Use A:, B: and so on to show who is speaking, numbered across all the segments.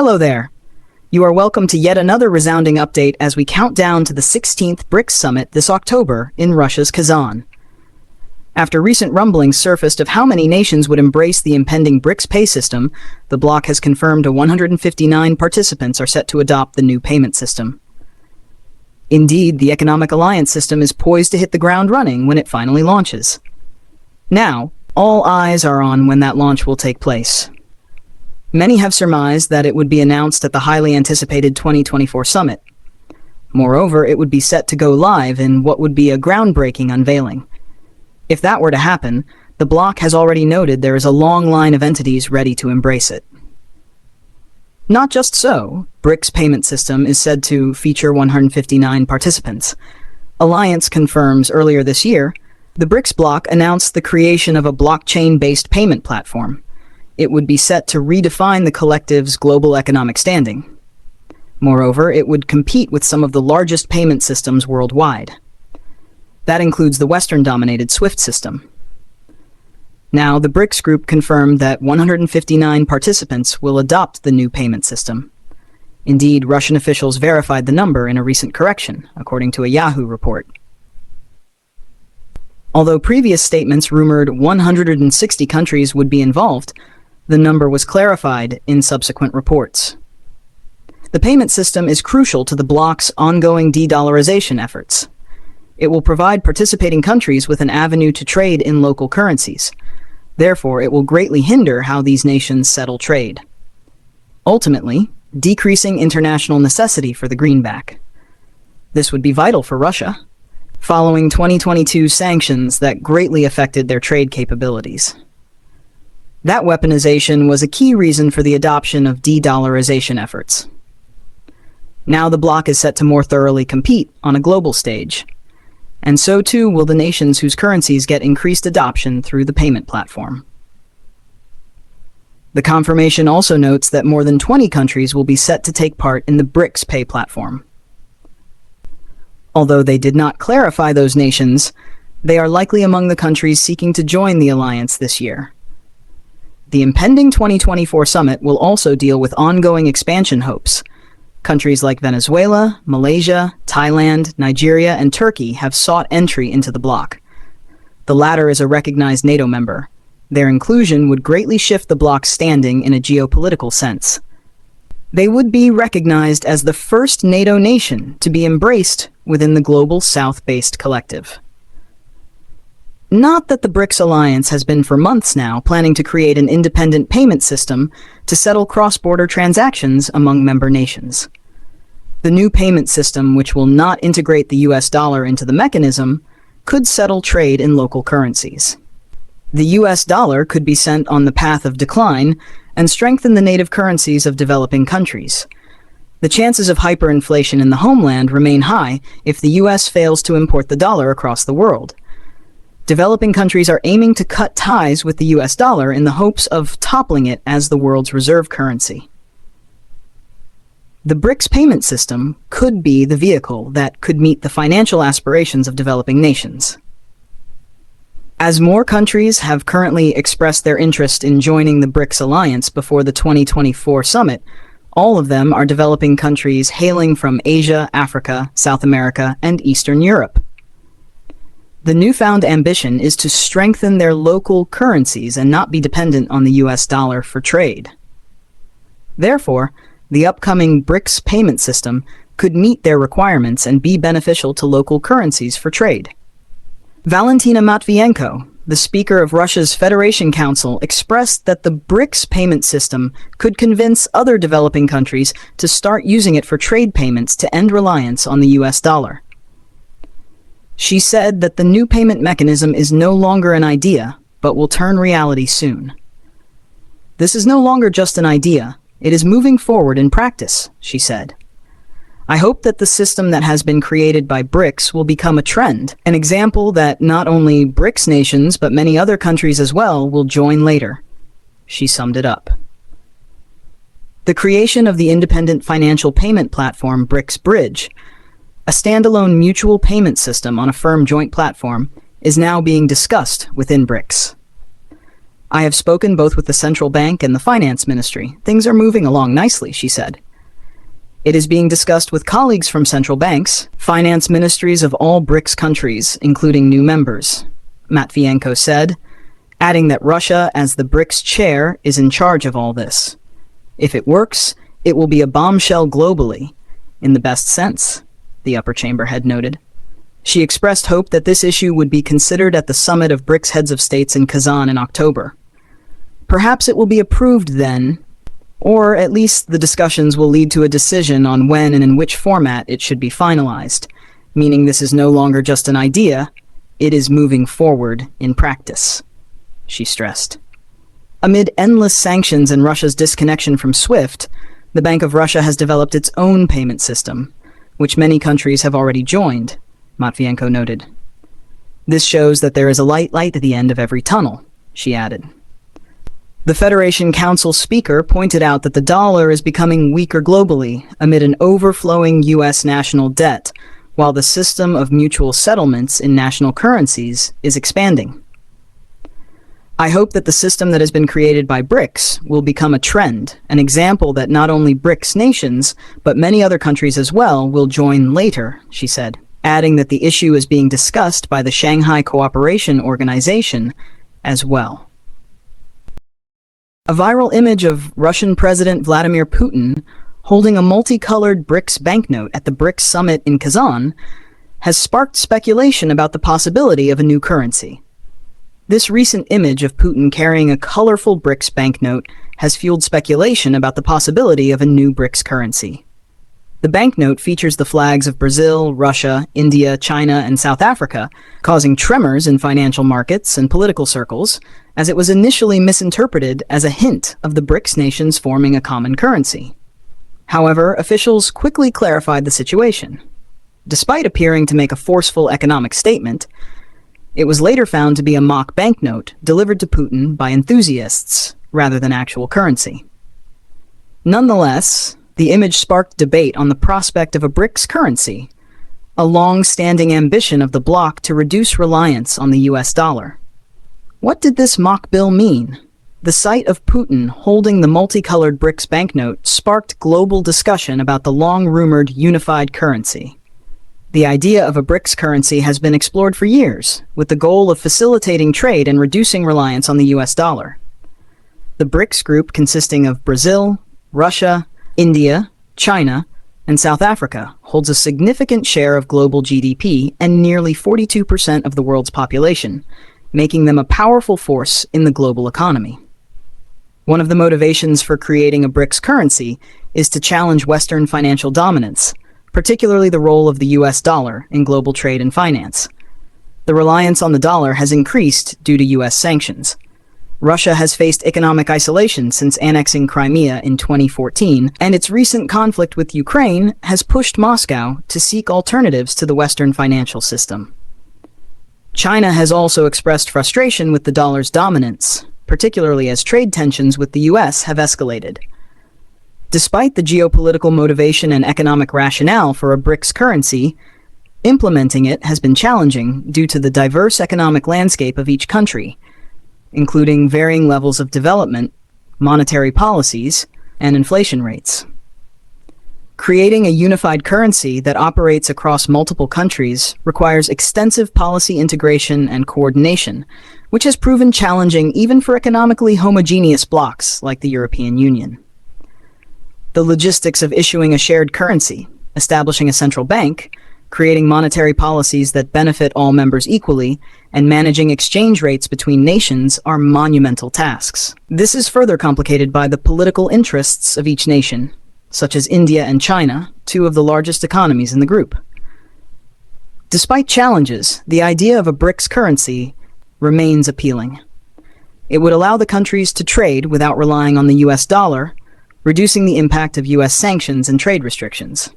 A: Hello there. You are welcome to yet another resounding update as we count down to the 16th BRICS Summit this October in Russia's Kazan. After recent rumblings surfaced of how many nations would embrace the impending BRICS pay system, the bloc has confirmed 159 participants are set to adopt the new payment system. Indeed, the economic alliance system is poised to hit the ground running when it finally launches. Now, all eyes are on when that launch will take place. Many have surmised that it would be announced at the highly anticipated 2024 summit. Moreover, it would be set to go live in what would be a groundbreaking unveiling. If that were to happen, the bloc has already noted there is a long line of entities ready to embrace it. Not just so, BRICS payment system is said to feature 159 participants. Alliance confirms earlier this year, the BRICS bloc announced the creation of a blockchain-based payment platform. It would be set to redefine the collective's global economic standing. Moreover, it would compete with some of the largest payment systems worldwide. That includes the Western-dominated SWIFT system. Now, the BRICS group confirmed that 159 participants will adopt the new payment system. Indeed, Russian officials verified the number in a recent correction, according to a Yahoo report. Although previous statements rumored 160 countries would be involved, the number was clarified in subsequent reports. The payment system is crucial to the bloc's ongoing de-dollarization efforts. It will provide participating countries with an avenue to trade in local currencies. Therefore, it will greatly hinder how these nations settle trade, ultimately decreasing international necessity for the greenback. This would be vital for Russia, following 2022 sanctions that greatly affected their trade capabilities. That weaponization was a key reason for the adoption of de-dollarization efforts. Now the bloc is set to more thoroughly compete on a global stage, and so too will the nations whose currencies get increased adoption through the payment platform. The confirmation also notes that more than 20 countries will be set to take part in the BRICS pay platform. Although they did not clarify those nations, they are likely among the countries seeking to join the alliance this year. The impending 2024 summit will also deal with ongoing expansion hopes. Countries like Venezuela, Malaysia, Thailand, Nigeria, and Turkey have sought entry into the bloc. The latter is a recognized NATO member. Their inclusion would greatly shift the bloc's standing in a geopolitical sense. They would be recognized as the first NATO nation to be embraced within the global South-based collective. Not that the BRICS alliance has been for months now planning to create an independent payment system to settle cross-border transactions among member nations. The new payment system, which will not integrate the US dollar into the mechanism, could settle trade in local currencies. The US dollar could be sent on the path of decline and strengthen the native currencies of developing countries. The chances of hyperinflation in the homeland remain high if the US fails to import the dollar across the world. Developing countries are aiming to cut ties with the US dollar in the hopes of toppling it as the world's reserve currency. The BRICS payment system could be the vehicle that could meet the financial aspirations of developing nations. As more countries have currently expressed their interest in joining the BRICS alliance before the 2024 summit, all of them are developing countries hailing from Asia, Africa, South America, and Eastern Europe. The newfound ambition is to strengthen their local currencies and not be dependent on the US dollar for trade. Therefore, the upcoming BRICS payment system could meet their requirements and be beneficial to local currencies for trade. Valentina Matvienko, the Speaker of Russia's Federation Council, expressed that the BRICS payment system could convince other developing countries to start using it for trade payments to end reliance on the US dollar. She said that the new payment mechanism is no longer an idea, but will turn reality soon. This is no longer just an idea, it is moving forward in practice, she said. I hope that the system that has been created by BRICS will become a trend, an example that not only BRICS nations but many other countries as well will join later. She summed it up. The creation of the independent financial payment platform BRICS Bridge, a standalone mutual payment system on a firm joint platform, is now being discussed within BRICS. I have spoken both with the central bank and the finance ministry. Things are moving along nicely, she said. It is being discussed with colleagues from central banks, finance ministries of all BRICS countries, including new members, Matvienko said, adding that Russia, as the BRICS chair, is in charge of all this. If it works, it will be a bombshell globally, in the best sense, the upper chamber had noted. She expressed hope that this issue would be considered at the summit of BRICS heads of states in Kazan in October. Perhaps it will be approved then, or at least the discussions will lead to a decision on when and in which format it should be finalized, meaning this is no longer just an idea, it is moving forward in practice, she stressed. Amid endless sanctions and Russia's disconnection from SWIFT, the Bank of Russia has developed its own payment system, which many countries have already joined, Matvienko noted. This shows that there is a light at the end of every tunnel, she added. The Federation Council speaker pointed out that the dollar is becoming weaker globally amid an overflowing U.S. national debt, while the system of mutual settlements in national currencies is expanding. I hope that the system that has been created by BRICS will become a trend, an example that not only BRICS nations, but many other countries as well will join later, she said, adding that the issue is being discussed by the Shanghai Cooperation Organization as well. A viral image of Russian President Vladimir Putin holding a multicolored BRICS banknote at the BRICS summit in Kazan has sparked speculation about the possibility of a new currency. This recent image of Putin carrying a colorful BRICS banknote has fueled speculation about the possibility of a new BRICS currency. The banknote features the flags of Brazil, Russia, India, China, and South Africa, causing tremors in financial markets and political circles, as it was initially misinterpreted as a hint of the BRICS nations forming a common currency. However, officials quickly clarified the situation. Despite appearing to make a forceful economic statement, it was later found to be a mock banknote delivered to Putin by enthusiasts rather than actual currency. Nonetheless, the image sparked debate on the prospect of a BRICS currency, a long-standing ambition of the bloc to reduce reliance on the US dollar. What did this mock bill mean? The sight of Putin holding the multicolored BRICS banknote sparked global discussion about the long-rumored unified currency. The idea of a BRICS currency has been explored for years, with the goal of facilitating trade and reducing reliance on the US dollar. The BRICS group, consisting of Brazil, Russia, India, China, and South Africa, holds a significant share of global GDP and nearly 42% of the world's population, making them a powerful force in the global economy. One of the motivations for creating a BRICS currency is to challenge Western financial dominance, particularly the role of the US dollar in global trade and finance. The reliance on the dollar has increased due to US sanctions. Russia has faced economic isolation since annexing Crimea in 2014, and its recent conflict with Ukraine has pushed Moscow to seek alternatives to the Western financial system. China has also expressed frustration with the dollar's dominance, particularly as trade tensions with the US have escalated. Despite the geopolitical motivation and economic rationale for a BRICS currency, implementing it has been challenging due to the diverse economic landscape of each country, including varying levels of development, monetary policies, and inflation rates. Creating a unified currency that operates across multiple countries requires extensive policy integration and coordination, which has proven challenging even for economically homogeneous blocs like the European Union. The logistics of issuing a shared currency, establishing a central bank, creating monetary policies that benefit all members equally, and managing exchange rates between nations are monumental tasks. This is further complicated by the political interests of each nation, such as India and China, two of the largest economies in the group. Despite challenges, the idea of a BRICS currency remains appealing. It would allow the countries to trade without relying on the US dollar, reducing the impact of US sanctions and trade restrictions.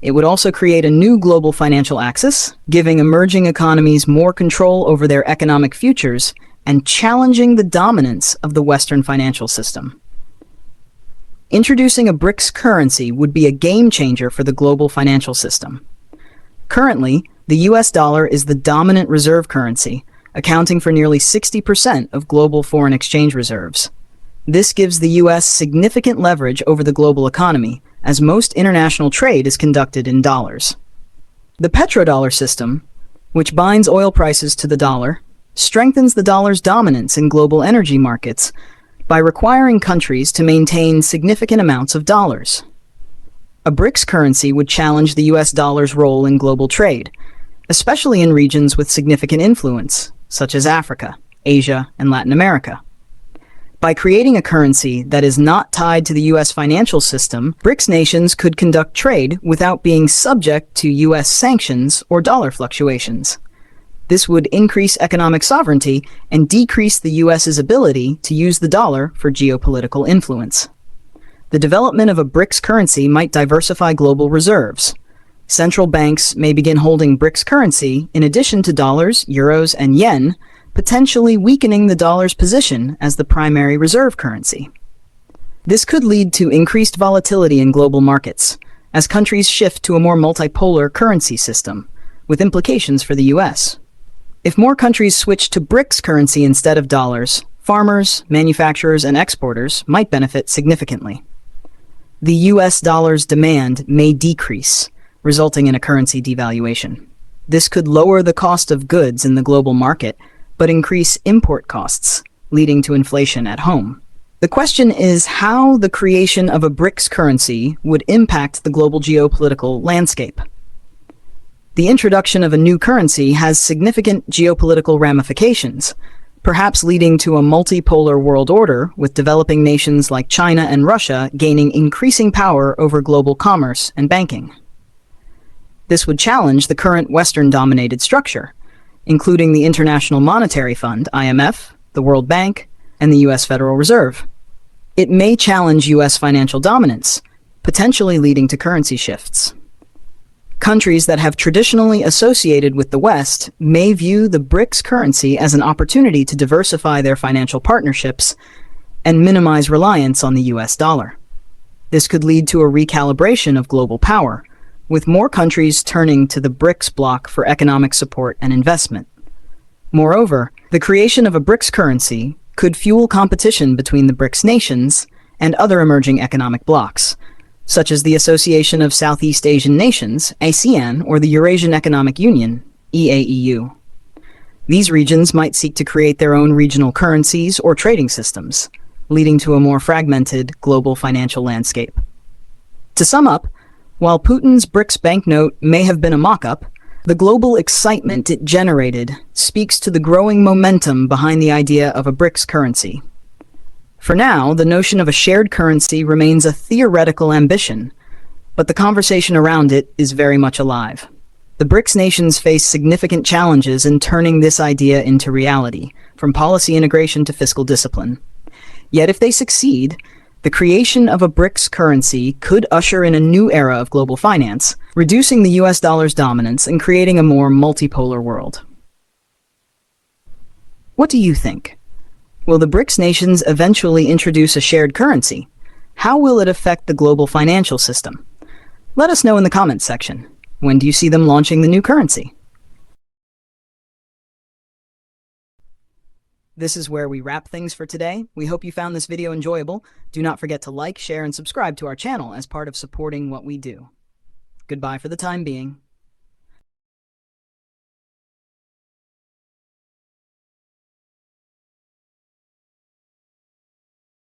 A: It would also create a new global financial axis, giving emerging economies more control over their economic futures and challenging the dominance of the Western financial system. Introducing a BRICS currency would be a game changer for the global financial system. Currently, the US dollar is the dominant reserve currency, accounting for nearly 60% of global foreign exchange reserves. This gives the U.S. significant leverage over the global economy, as most international trade is conducted in dollars. The petrodollar system, which binds oil prices to the dollar, strengthens the dollar's dominance in global energy markets by requiring countries to maintain significant amounts of dollars. A BRICS currency would challenge the US dollar's role in global trade, especially in regions with significant influence, such as Africa, Asia, and Latin America. By creating a currency that is not tied to the US financial system, BRICS nations could conduct trade without being subject to US sanctions or dollar fluctuations. This would increase economic sovereignty and decrease the US's ability to use the dollar for geopolitical influence. The development of a BRICS currency might diversify global reserves. Central banks may begin holding BRICS currency in addition to dollars, euros, and yen, potentially weakening the dollar's position as the primary reserve currency. This could lead to increased volatility in global markets, as countries shift to a more multipolar currency system, with implications for the US. If more countries switch to BRICS currency instead of dollars, farmers, manufacturers, and exporters might benefit significantly. The US dollar's demand may decrease, resulting in a currency devaluation. This could lower the cost of goods in the global market, but increase import costs, leading to inflation at home. The question is how the creation of a BRICS currency would impact the global geopolitical landscape. The introduction of a new currency has significant geopolitical ramifications, perhaps leading to a multipolar world order with developing nations like China and Russia gaining increasing power over global commerce and banking. This would challenge the current Western-dominated structure, including the International Monetary Fund, IMF, the World Bank, and the US Federal Reserve. It may challenge US financial dominance, potentially leading to currency shifts. Countries that have traditionally associated with the West may view the BRICS currency as an opportunity to diversify their financial partnerships and minimize reliance on the US dollar. This could lead to a recalibration of global power, with more countries turning to the BRICS bloc for economic support and investment. Moreover, the creation of a BRICS currency could fuel competition between the BRICS nations and other emerging economic blocs, such as the Association of Southeast Asian Nations, ASEAN, or the Eurasian Economic Union, EAEU. These regions might seek to create their own regional currencies or trading systems, leading to a more fragmented global financial landscape. To sum up, while Putin's BRICS banknote may have been a mock-up, the global excitement it generated speaks to the growing momentum behind the idea of a BRICS currency. For now, the notion of a shared currency remains a theoretical ambition, but the conversation around it is very much alive. The BRICS nations face significant challenges in turning this idea into reality, from policy integration to fiscal discipline. Yet if they succeed, the creation of a BRICS currency could usher in a new era of global finance, reducing the US dollar's dominance and creating a more multipolar world. What do you think? Will the BRICS nations eventually introduce a shared currency? How will it affect the global financial system? Let us know in the comments section. When do you see them launching the new currency? This is where we wrap things for today. We hope you found this video enjoyable. Do not forget to like, share, and subscribe to our channel as part of supporting what we do. Goodbye for the time being.